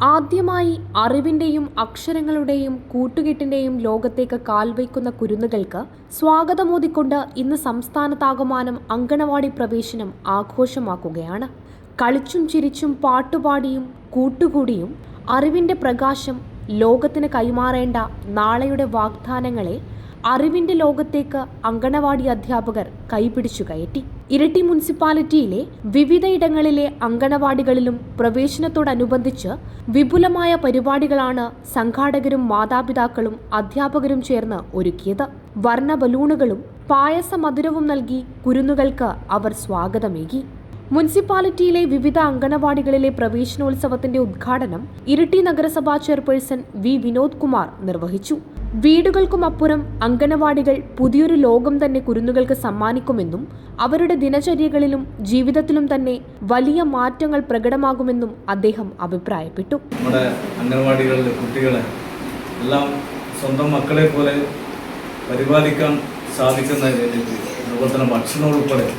ആദ്യമായി അറിവിൻ്റെയും അക്ഷരങ്ങളുടെയും കൂട്ടുകെട്ടിൻ്റെയും ലോകത്തേക്ക് കാൽവയ്ക്കുന്ന കുരുന്നുകൾക്ക് സ്വാഗതമോദിക്കൊണ്ട് ഇന്ന് സംസ്ഥാനത്താകമാനം അങ്കണവാടി പ്രവേശനം ആഘോഷമാക്കുകയാണ്. കളിച്ചും ചിരിച്ചും പാട്ടുപാടിയും കൂട്ടുകൂടിയും അറിവിൻ്റെ പ്രകാശം ലോകത്തിന് കൈമാറേണ്ട നാളെയുടെ വാഗ്ദാനങ്ങളെ അറിവിൻ്റെ ലോകത്തേക്ക് അങ്കണവാടി അധ്യാപകർ കൈപിടിച്ചു കയറ്റി. ഇരിട്ടി മുനിസിപ്പാലിറ്റിയിലെ വിവിധയിടങ്ങളിലെ അങ്കണവാടികളിലും പ്രവേശനത്തോടനുബന്ധിച്ച് വിപുലമായ പരിപാടികളാണ് സംഘാടകരും മാതാപിതാക്കളും അധ്യാപകരും ചേർന്ന് ഒരുക്കിയത്. വർണ്ണ ബലൂണുകളും പായസ മധുരവും നൽകി കുരുന്നുകൾക്ക് അവർ സ്വാഗതമേകി. മുനിസിപ്പാലിറ്റിയിലെ വിവിധ അങ്കണവാടികളിലെ പ്രവേശനോത്സവത്തിന്റെ ഉദ്ഘാടനം ഇരിട്ടി നഗരസഭാ ചെയർപേഴ്സൺ വി വിനോദ് കുമാർ നിർവഹിച്ചു. വീടുകൾക്കുമപ്പുറം അങ്കണവാടികൾ പുതിയൊരു ലോകം തന്നെ കുരുന്നുകൾക്ക് സമ്മാനിക്കുമെന്നും അവരുടെ ദിനചര്യകളിലും ജീവിതത്തിലും തന്നെ വലിയ മാറ്റങ്ങൾ പ്രകടമാകുമെന്നും അദ്ദേഹം അഭിപ്രായപ്പെട്ടു. നമ്മുടെ അങ്കണവാടികളിലെ കുട്ടികളെ എല്ലാം സ്വന്തം മക്കളെ പോലെ പരിപാലിക്കാൻ സാധിക്കുന്ന രീതിയിൽ അതുപോലെ ഭക്ഷണം ഉൾപ്പെടെ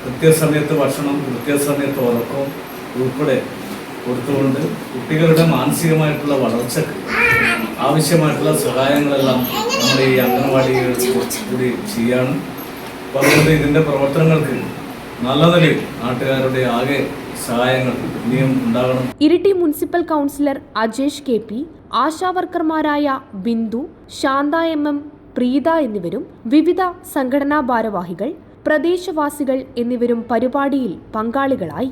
കൃത്യസമയത്ത് ഭക്ഷണം, കൃത്യസമയത്ത് ഉറക്കം ഉൾപ്പെടെ കൊടുത്തുകൊണ്ട് കുട്ടികളുടെ മാനസികമായിട്ടുള്ള വളർച്ചയ്ക്ക് ആവശ്യമായിട്ടുള്ള സഹായങ്ങളെല്ലാം നമ്മുടെ ഈ അംഗനവാടികൾ കൂടി ചെയ്യാണ്. അപ്പോൾ അതുകൊണ്ട് ഇതിൻ്റെ പ്രവർത്തനങ്ങൾക്ക് നല്ല നിലയിൽ നാട്ടുകാരുടെ ആകെ സഹായങ്ങൾ ഇനിയും ഉണ്ടാകണം. Iritty municipal councillor Ajesh KP, ആശാവർക്കർമാരായ ബിന്ദു, ശാന്ത MM, പ്രീത എന്നിവരും വിവിധ സംഘടനാ ഭാരവാഹികൾ, പ്രദേശവാസികൾ എന്നിവരും പരിപാടിയിൽ പങ്കാളികളായി.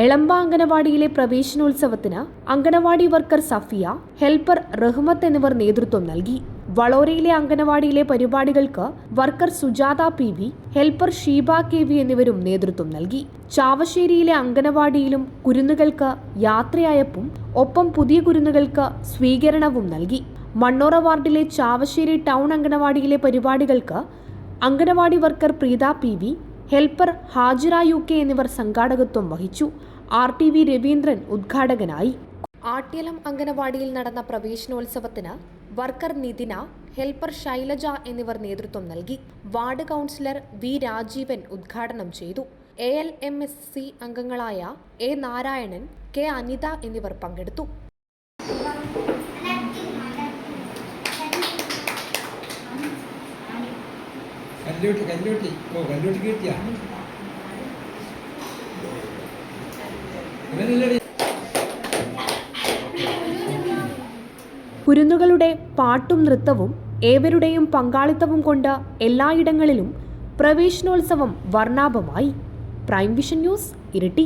എളമ്പ അങ്കണവാടിയിലെ പ്രവേശനോത്സവത്തിന് അങ്കണവാടി വർക്കർ സഫിയ, ഹെൽപ്പർ റഹ്മത്ത് എന്നിവർ നേതൃത്വം നൽകി. വളോരയിലെ അങ്കണവാടിയിലെ പരിപാടികൾക്ക് worker Sujatha PV, helper Sheeba KV എന്നിവരും നേതൃത്വം നൽകി. ചാവശ്ശേരിയിലെ അങ്കണവാടിയിലും കുരുന്നുകൾക്ക് യാത്രയയപ്പും ഒപ്പം പുതിയ കുരുന്നുകൾക്ക് സ്വീകരണവും നൽകി. മണ്ണോറ വാർഡിലെ ചാവശ്ശേരി ടൗൺ അങ്കണവാടിയിലെ പരിപാടികൾക്ക് anganwadi worker Preetha PV, helper Hajira UK എന്നിവർ സംഘാടകത്വം വഹിച്ചു. RTV രവീന്ദ്രൻ ഉദ്ഘാടകനായി. ആട്യലം അങ്കണവാടിയിൽ നടന്ന പ്രവേശനോത്സവത്തിന് വർക്കർ നിതിന, ഹെൽപ്പർ ശൈലജ എന്നിവർ നേതൃത്വം നൽകി. വാർഡ് കൗൺസിലർ V രാജീവൻ ഉദ്ഘാടനം ചെയ്തു. ALMSC അംഗങ്ങളായ A നാരായണൻ, K അനിത എന്നിവർ പങ്കെടുത്തു. കുരുന്നുകളുടെ പാട്ടും നൃത്തവും ഏവരുടെയും പങ്കാളിത്തവും കൊണ്ട് എല്ലായിടങ്ങളിലും പ്രവേശനോത്സവം വർണ്ണാഭമായി. Prime vision news, Iritty.